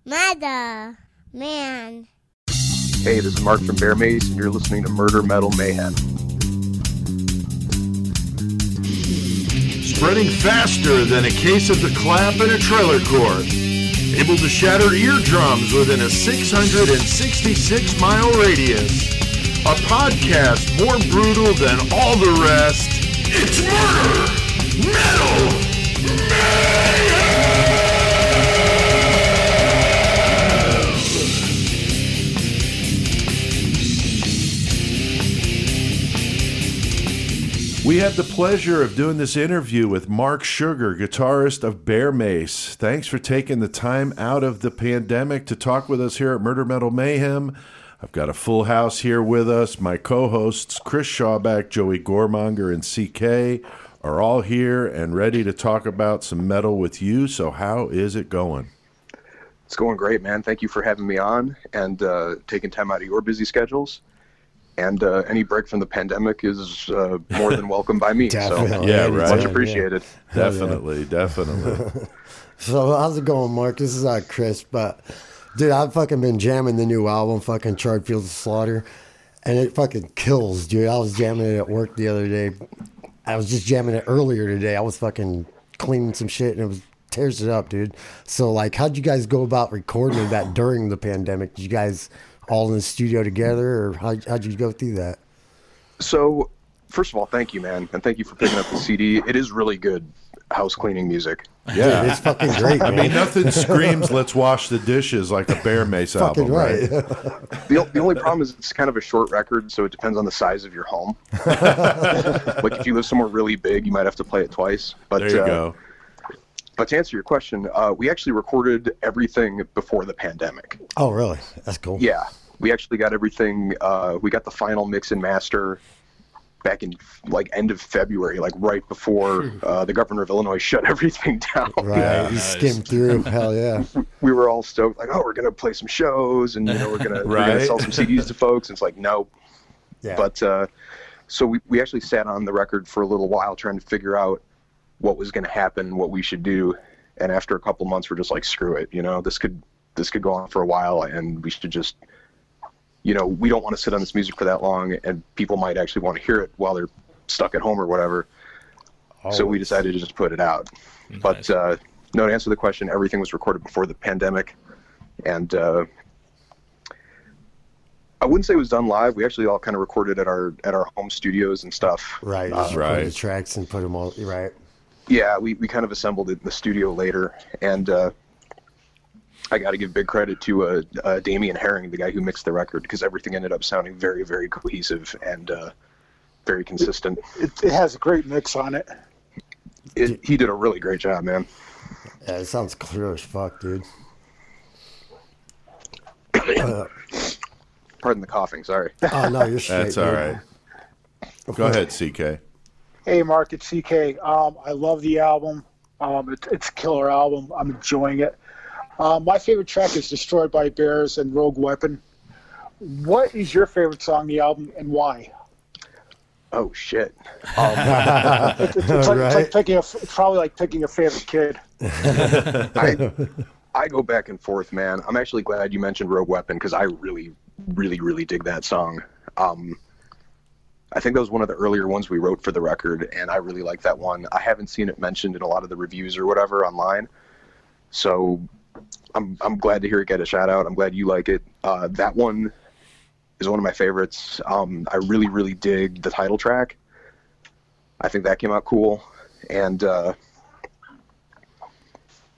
Mother, man. Hey, this is Mark from Bear Mace, and you're listening to Murder Metal Mayhem. Spreading faster than a case of the clap in a trailer court. Able to shatter eardrums within a 666-mile radius. A podcast more brutal than all the rest. It's Murder Metal Mayhem! We have the pleasure of doing this interview with Mark Sugar, guitarist of Bear Mace. Thanks for taking the time out of the pandemic to talk with us here at Murder Metal Mayhem. I've got a full house here with us. My co-hosts, Chris Schauback, Joey Gormonger, and CK are all here and ready to talk about some metal with you. So how is it going? It's going great, man. Thank you for having me on and taking time out of your busy schedules. And any break from the pandemic is more than welcome by me. Definitely. So, Yeah, right. Much appreciated. Yeah. Definitely. So how's it going, Mark? This is Chris, but dude, I've fucking been jamming the new album, fucking Charred Field of Slaiughter, and it fucking kills, dude. I was jamming it at work the other day. I was just jamming it earlier today. I was fucking cleaning some shit, and it tears it up, dude. So like, how'd you guys go about recording that during the pandemic? Did you guys all in the studio together, or how'd you go through that? So, first of all, thank you, man. And thank you for picking up the CD. It is really good house cleaning music. Yeah. Dude, it's fucking great, man. I mean, nothing screams "Let's wash the dishes" like a Bear Mace album, right? The only problem is it's kind of a short record, so it depends on the size of your home. Like, if you live somewhere really big, you might have to play it twice. But, There you go. But to answer your question, we actually recorded everything before the pandemic. Oh, really? That's cool. Yeah. We actually got everything. We got the final mix and master back in like end of February, like right before the governor of Illinois shut everything down. Right. You skimmed through. Hell yeah. We were all stoked, like, oh, we're gonna play some shows, and we're gonna sell some CDs to folks. And it's like, no. Yeah. But so we actually sat on the record for a little while trying to figure out what was going to happen, what we should do. And after a couple months, we're just like, screw it. This could go on for a while, and we should just, we don't want to sit on this music for that long, and people might actually want to hear it while they're stuck at home or whatever. So we decided to just put it out. Nice. But no, to answer the question, everything was recorded before the pandemic. And I wouldn't say it was done live. We actually all kind of recorded at our home studios and stuff. Right. Just record the tracks and put them all, right. Yeah, we kind of assembled it in the studio later, and I got to give big credit to Damian Herring, the guy who mixed the record, because everything ended up sounding very, very cohesive and very consistent. It has a great mix on it. He did a really great job, man. Yeah, it sounds clear as fuck, dude. Pardon the coughing, sorry. Oh, no, you're straight. That's all right. Go ahead, CK. Hey, Mark, it's CK. I love the album. It's a killer album. I'm enjoying it. My favorite track is Destroyed by Bears and Rogue Weapon. What is your favorite song on the album, and why? Oh, shit. It's probably like picking a favorite kid. I go back and forth, man. I'm actually glad you mentioned Rogue Weapon, because I really, really, really dig that song. I think that was one of the earlier ones we wrote for the record, and I really like that one. I haven't seen it mentioned in a lot of the reviews or whatever online, so I'm glad to hear it get a shout out. I'm glad you like it. That one is one of my favorites. I really, really dig the title track. I think that came out cool, and it's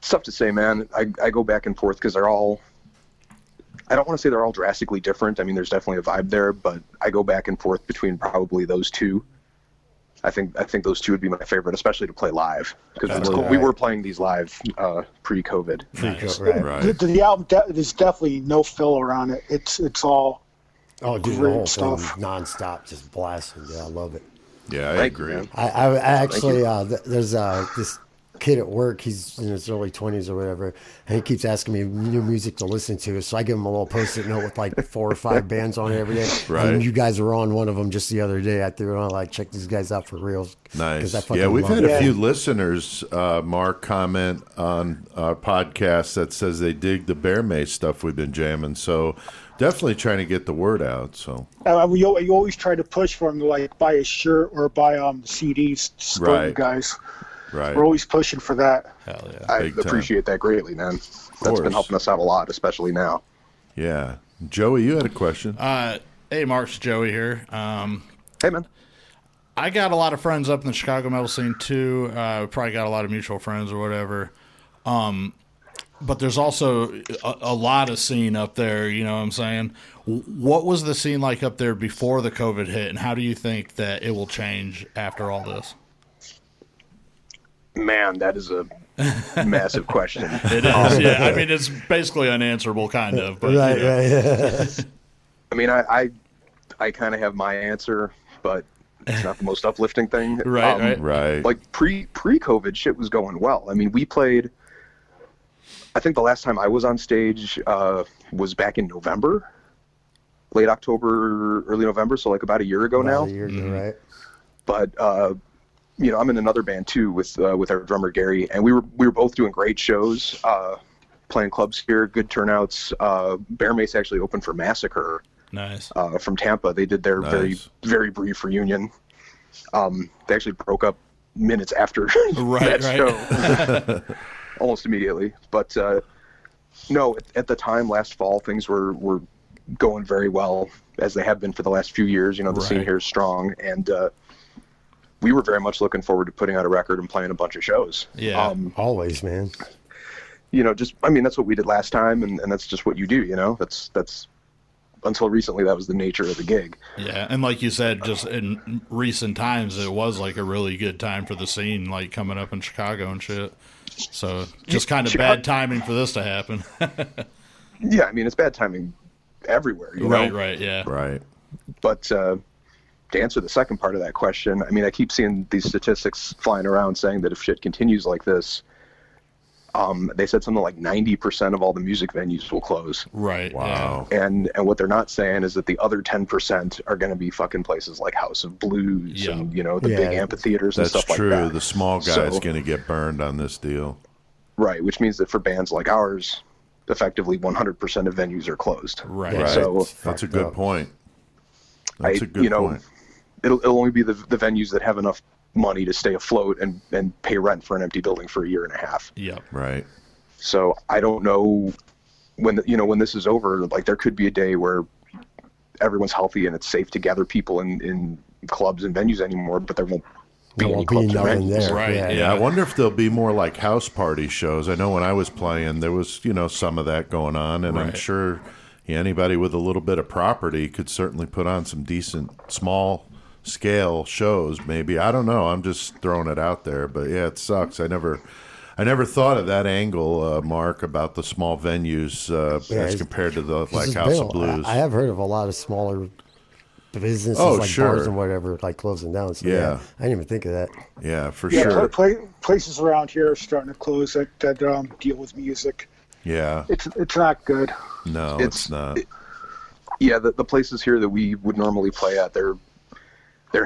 tough to say, man. I go back and forth because they're all, I don't want to say they're all drastically different. I mean, there's definitely a vibe there, but I go back and forth between probably those two. I think those two would be my favorite, especially to play live, because we were playing these live pre-COVID. Nice. Right. The album, there's definitely no filler on it. It's all dude, great the whole stuff. thing, non-stop, just blasting. Yeah, I love it. Yeah, I agree. I actually there's this kid at work. He's in his early 20s or whatever, and he keeps asking me new music to listen to. So I give him a little post-it note with like 4 or 5 bands on it every day. Right. And you guys were on one of them just the other day. I threw it on, like, check these guys out for real. Nice. I Yeah, we've love had it. a few listeners, Mark, comment on our podcast that says they dig the Bear Mace stuff we've been jamming. So definitely trying to get the word out. So You always try to push for them to like buy a shirt or buy CDs to support you Right. guys. right. We're always pushing for that. Hell yeah. I Big time. appreciate that greatly, man. That's course. been helping us out a lot, especially now. Yeah. Joey, you had a question. Hey, Mark, it's Joey here. Hey, man. I got a lot of friends up in the Chicago metal scene too. Probably got a lot of mutual friends or whatever. But there's also a lot of scene up there, you know what I'm saying? What was the scene like up there before the COVID hit, and how do you think that it will change after all this? Man, that is a massive question. It is, yeah. I mean, it's basically unanswerable, kind of. But, Right, you know. right. I mean, I kind of have my answer, but it's not the most uplifting thing. Right. Right. Like pre-COVID, shit was going well. I mean, we played. I think the last time I was on stage was back in November, late October, early November, so like about a year ago now. About a year ago, right? But you know, I'm in another band too with our drummer Gary, and we were both doing great shows, playing clubs here, good turnouts. Bear Mace actually opened for Massacre. Nice. From Tampa. They did their Nice. very brief reunion. They actually broke up minutes after Right, that show, almost immediately. But no, at the time, last fall, things were going very well, as they have been for the last few years. You know, the scene Right. here is strong, and we were very much looking forward to putting out a record and playing a bunch of shows. Yeah. Always, man. You know, I mean, that's what we did last time, and that's just what you do. You know, that's until recently, that was the nature of the gig. Yeah, and like you said, just in recent times, it was like a really good time for the scene, like coming up in Chicago and shit. So just kind of bad timing for this to happen. Yeah, I mean, it's bad timing everywhere, you know? Right, yeah. Right. But to answer the second part of that question, I mean, I keep seeing these statistics flying around saying that if shit continues like this, they said something like 90% of all the music venues will close. Right. Wow. And what they're not saying is that the other 10% are going to be fucking places like House of Blues Yeah. and, you know, the Yeah. big amphitheaters and That's stuff true. like that. The small guy's So- going to get burned on this deal. Right, which means that for bands like ours, effectively 100% of venues are closed. Right. Right. So That's a Fucked good up. point. That's a good you know, point. it'll only be the venues that have enough money to stay afloat and pay rent for an empty building for a year and a half. Yep. Right. So I don't know when when this is over. Like, there could be a day where everyone's healthy and it's safe to gather people in clubs and venues anymore, but there won't be There any won't be clubs or nothing venues. there. Right, Yeah. yeah. I wonder if there'll be more like house party shows. I know when I was playing, there was, you know, some of that going on, and I'm Right. sure anybody with a little bit of property could certainly put on some decent small scale shows. Maybe, I don't know. I'm just throwing it out there, but yeah, it sucks. I never thought of that angle, Mark, about the small venues as it's- compared to the like There's House been of Blues. I have heard of a lot of smaller businesses Oh, like sure. bars and whatever, like closing down. So Yeah. I didn't even think of that. Yeah, for Yeah, sure. places around here are starting to close that deal with music. Yeah, It's not good. no, it's not. Yeah, the places here that we would normally play at, they're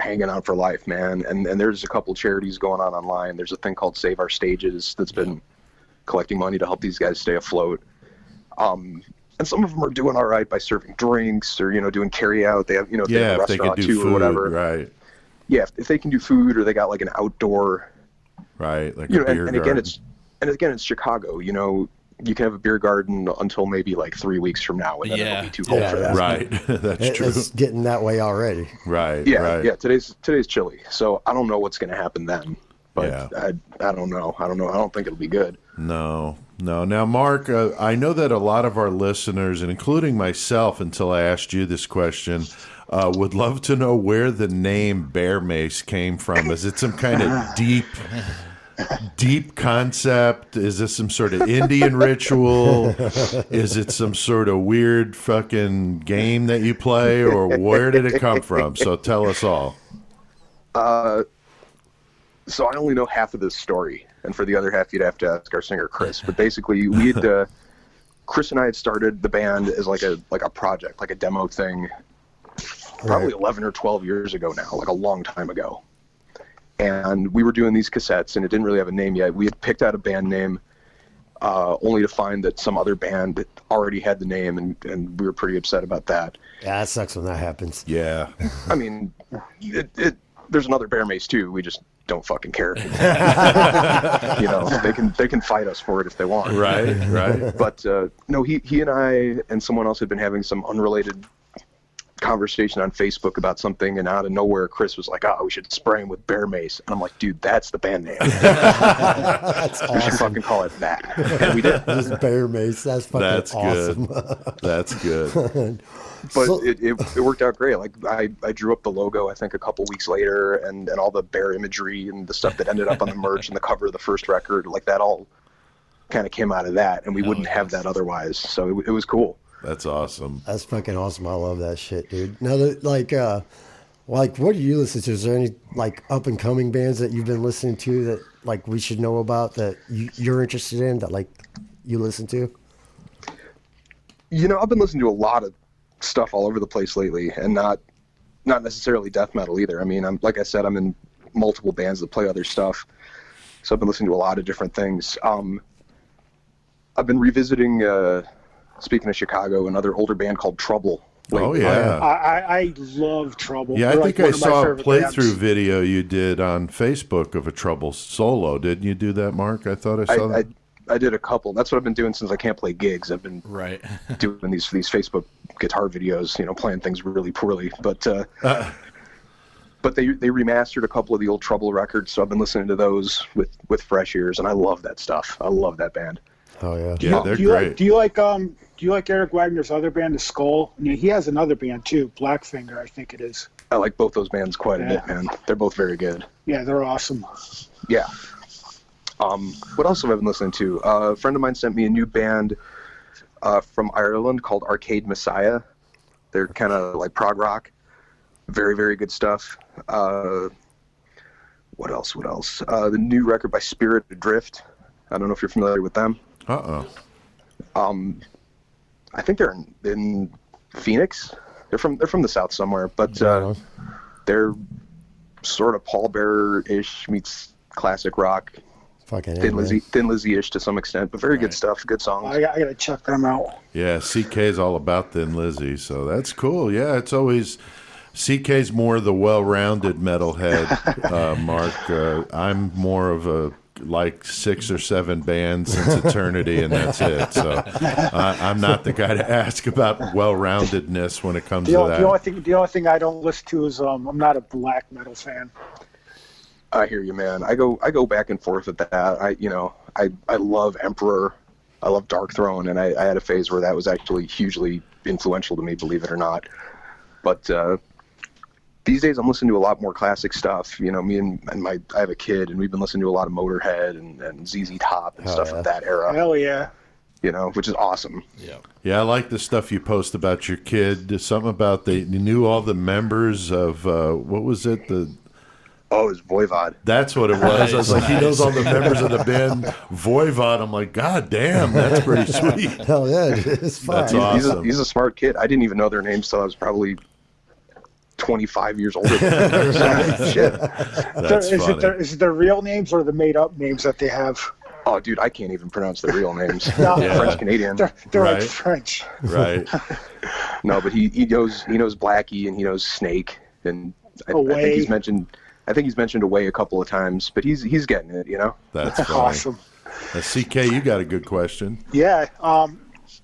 hanging out for life, man. And there's a couple charities going on online. There's a thing called Save Our Stages that's been collecting money to help these guys stay afloat. And some of them are doing all right by serving drinks or, you know, doing carry out. They have, you know, if they have Yeah, a if they could restaurant do too food, or whatever. right, Yeah, if they can do food or they got like an outdoor, right, like you a know, beer and again, garden. it's Chicago, you know, you can have a beer garden until maybe like 3 weeks from now, and then Yeah. it'll be too cold Yeah, for yeah. that. Right, that's true. It's getting that way already. Right, Yeah, right. yeah. Today's chilly, so I don't know what's going to happen then. But Yeah. I don't know. I don't think it'll be good. No. Now, Mark, I know that a lot of our listeners, and including myself, until I asked you this question, would love to know where the name Bear Mace came from. Is it some kind of deep concept? Is this some sort of Indian ritual? Is it some sort of weird fucking game that you play, or where did it come from? So tell us all. So I only know half of this story. and for the other half, you'd have to ask our singer Chris. But basically, we had Chris and I had started the band as like a project, like a demo thing, probably 11 or 12 years ago now, like a long time ago. And we were doing these cassettes, and it didn't really have a name yet. We had picked out a band name, only to find that some other band already had the name, and we were pretty upset about that. Yeah, that sucks when that happens. Yeah. I mean, there's another Bear Mace too. We just don't fucking care. They can fight us for it if they want. Right. But no, he and I and someone else had been having some unrelated conversation on Facebook about something, and out of nowhere Chris was like, we should spray him with Bear Mace. And I'm like, dude, that's the band name. That's We should fucking call it that. And we did. Just Bear Mace. That's fucking awesome. That's good. But it worked out great. Like I drew up the logo, I think a couple weeks later, and all the bear imagery and the stuff that ended up on the merch and the cover of the first record, like that all kind of came out of that, and we wouldn't have that otherwise. So it was cool. That's awesome. That's fucking awesome. I love that shit, dude. Now, like what do you listen to? Is there any like up and coming bands that you've been listening to that like we should know about that you're interested in that like you listen to? I've been listening to a lot of stuff all over the place lately, and not necessarily death metal either. I mean, I'm in multiple bands that play other stuff, so I've been listening to a lot of different things. I've been revisiting, speaking of Chicago, another older band called Trouble. Oh yeah, I love Trouble. Yeah, They're I think like I one of my saw a favorite playthrough bands. video you did on Facebook of a Trouble solo. Didn't you do that, Mark? I thought I saw that. I did a couple. That's what I've been doing since I can't play gigs. I've been doing these Facebook guitar videos, playing things really poorly. But but they remastered a couple of the old Trouble records, so I've been listening to those with fresh ears, and I love that stuff. I love that band. Oh yeah. Yeah, they're great. Do you like Eric Wagner's other band, The Skull? I mean, he has another band too, Blackfinger, I think it is. I like both those bands quite a bit, man. They're both very good. Yeah, they're awesome. Yeah. What else have I been listening to? A friend of mine sent me a new band from Ireland called Arcade Messiah. They're kind of like prog rock. Very, very good stuff. What else? The new record by Spirit Adrift. I don't know if you're familiar with them. I think they're in Phoenix. They're from the south somewhere, but they're sort of Paul Bearer-ish meets classic rock. Fucking Thin Lizzy-ish to some extent, but very good stuff, good songs. I gotta check them out. Yeah, CK's all about Thin Lizzy, so that's cool. Yeah, it's always CK's more the well-rounded metalhead, Mark. I'm more of a like 6 or 7 bands since eternity, and that's it. So I'm not the guy to ask about well-roundedness when it comes to that. The only thing I don't listen to is I'm not a black metal fan. I hear you, man. I go back and forth with that. I love Emperor. I love Dark Throne, and I had a phase where that was actually hugely influential to me, believe it or not. But these days I'm listening to a lot more classic stuff. Me and I have a kid, and we've been listening to a lot of Motorhead and ZZ Top and stuff of that era. Hell yeah. Which is awesome. Yeah, I like the stuff you post about your kid. Something about you knew all the members of what was it? Oh, it was Voivod. That's what it was. I was like, he knows all the members of the band Voivod. I'm like, God damn, that's pretty sweet. Hell yeah, it's fun. That's awesome. He's a smart kid. I didn't even know their names till I was probably 25 years older than them. So, shit. That's funny. Is it their real names or the made-up names that they have? Oh, dude, I can't even pronounce their real names. No. Yeah. French Canadian. They're Right. like French. Right. No, but he knows Blackie and he knows Snake, and I think he's mentioned Away a couple of times, but he's getting it, That's funny. Awesome. CK, you got a good question. Yeah.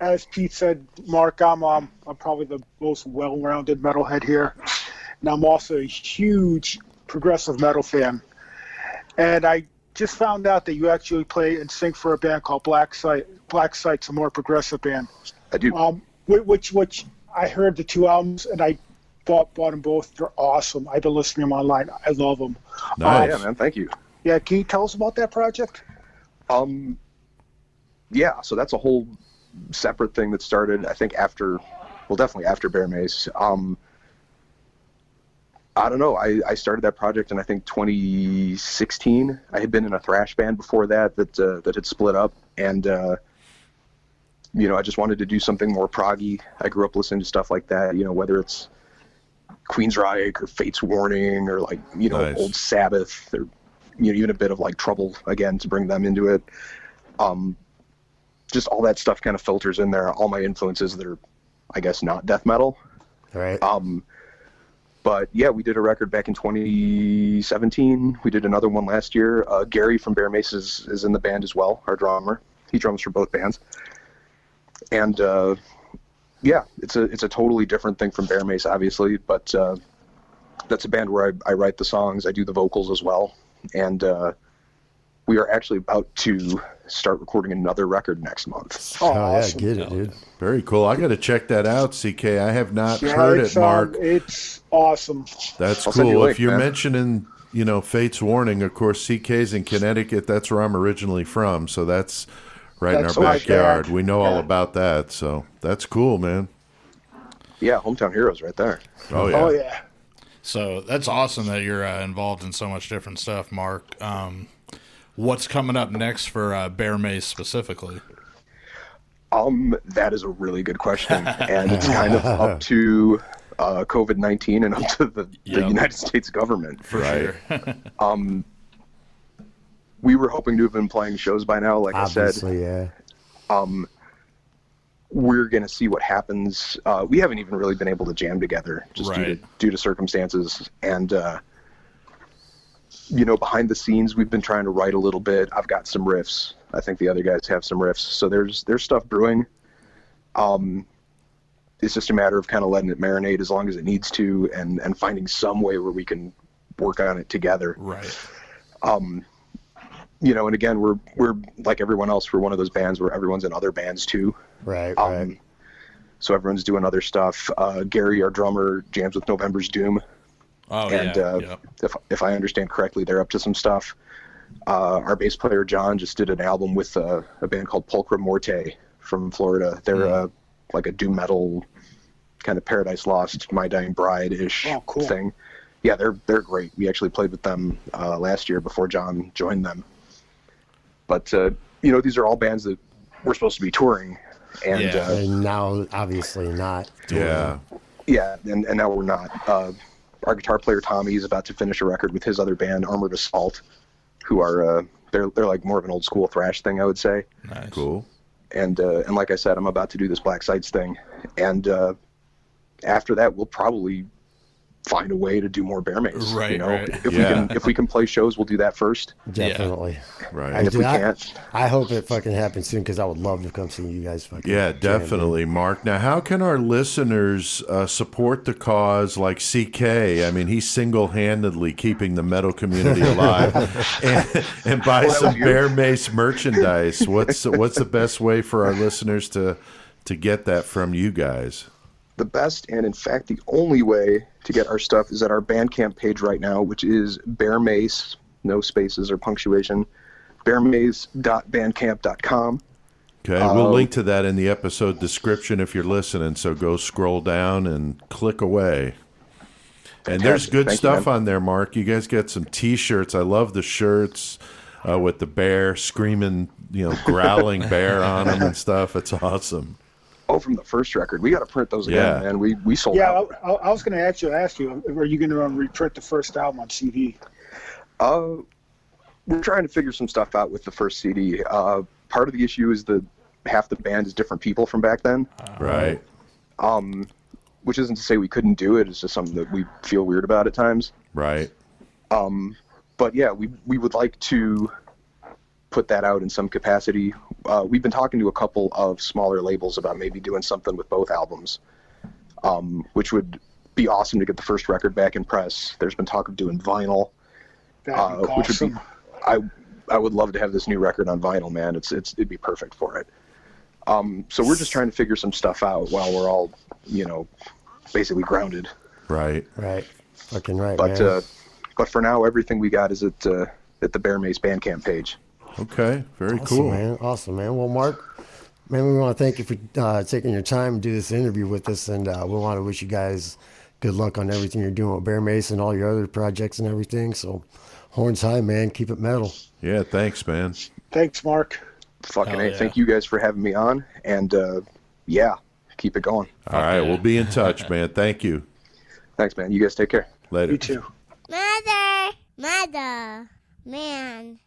As Pete said, Mark, I'm probably the most well-rounded metalhead here, and I'm also a huge progressive metal fan. And I just found out that you actually play and sing for a band called Black Sight. Black Sight's a more progressive band. I do. Which I heard the 2 albums, and I bought them both. They're awesome. I've been listening to them online. I love them. Nice. Yeah, man. Thank you. Yeah, can you tell us about that project? Yeah. So that's a whole separate thing that started, I think, definitely after Bear Mace. I don't know. I started that project in I think 2016. I had been in a thrash band before that had split up, and I just wanted to do something more proggy. I grew up listening to stuff like that. Whether it's Queensryche or Fate's Warning or Nice. Old Sabbath or even a bit of Trouble again to bring them into it. Just all that stuff kind of filters in there. All my influences that are, I guess, not death metal. Right. But yeah, we did a record back in 2017. We did another one last year. Gary from Bear Mace is in the band as well, our drummer. He drums for both bands. And yeah, it's a totally different thing from Bear Mace, obviously, but that's a band where I write the songs, I do the vocals as well, and we are actually about to start recording another record next month. Oh, yeah, awesome. get it, dude. Very cool. I got to check that out, CK. I have not heard it, Mark. It's awesome. That's I'll send you a cool. link, If you're man. mentioning, Fate's Warning, of course, CK's in Connecticut. That's where I'm originally from, so that's right That's in our my backyard. bad. We know all Yeah. about that, so that's cool, man. Yeah, Hometown Heroes right there. Oh yeah. Oh yeah. So that's awesome that you're involved in so much different stuff, Mark. What's coming up next for Bear Mace specifically? That is a really good question, and it's kind of up to COVID-19 and up to the Yep. United States government. For Right. sure. We were hoping to have been playing shows by now, like Obviously, yeah. I said. We're going to see what happens. We haven't even really been able to jam together just Right. due to circumstances. And, behind the scenes, we've been trying to write a little bit. I've got some riffs. I think the other guys have some riffs. So there's stuff brewing. It's just a matter of kind of letting it marinate as long as it needs to and finding some way where we can work on it together. Right. And again, we're like everyone else. We're one of those bands where everyone's in other bands too. Right, right. So everyone's doing other stuff. Gary, our drummer, jams with November's Doom. Oh, And yeah. Yep. if I understand correctly, they're up to some stuff. Our bass player, John, just did an album with a band called Pulchra Morte from Florida. They're like a doom metal kind of Paradise Lost, My Dying Bride-ish Oh, cool. thing. Yeah, they're great. We actually played with them last year before John joined them. But, these are all bands that we're supposed to be touring. And Yeah. And now, obviously, not. Yeah. and now we're not. Our guitar player, Tommy, is about to finish a record with his other band, Armored Assault, who are, they're like more of an old school thrash thing, I would say. Nice. Cool. And like I said, I'm about to do this Black Sites thing. And after that, we'll probably find a way to do more Bear Mace. Right, right. If we can play shows, we'll do that first. Definitely. Right. And if we can't, I hope it fucking happens soon because I would love to come see you guys fucking. Yeah, jam, definitely, Mark. Now, how can our listeners support the cause like CK? I mean, he's single-handedly keeping the metal community alive. and buy some Bear Mace merchandise. What's the best way for our listeners to get that from you guys? the best and in fact the only way to get our stuff is at our Bandcamp page right now, which is Bear Mace, no spaces or punctuation, bearmace.bandcamp.com. Okay, we'll link to that in the episode description if you're listening, so go scroll down and click away. And there's good Thank you, stuff man. on there, Mark. You guys got some T-shirts. I love the shirts with the bear screaming, growling bear on them and stuff. It's awesome. Oh, from the first record. We got to print those Yeah. again, man. We sold Yeah, out. I was going to ask you, are you going to reprint the first album on CD? We're trying to figure some stuff out with the first CD. Part of the issue is that half the band is different people from back then. Right. Which isn't to say we couldn't do it. It's just something that we feel weird about at times. Right. But yeah, we would like to put that out in some capacity. We've been talking to a couple of smaller labels about maybe doing something with both albums, which would be awesome to get the first record back in press. There's been talk of doing vinyl, That'd be which would awesome. be, I would love to have this new record on vinyl, man. It'd be perfect for it. So we're just trying to figure some stuff out while we're all, basically grounded. Right. Right. Fucking right, But man. but for now, everything we got is at the Bear Mace Bandcamp page. Okay. Very Awesome, cool. man. Awesome, man. Well, Mark, man, we want to thank you for taking your time to do this interview with us, and we want to wish you guys good luck on everything you're doing with Bear Mace and all your other projects and everything. So, horns high, man. Keep it metal. Yeah, thanks, man. Thanks, Mark. Fucking Hell A. yeah. Thank you guys for having me on. And yeah, keep it going. All right, we'll be in touch, man. Thank you. Thanks, man. You guys take care. Later. You too. Mother, man.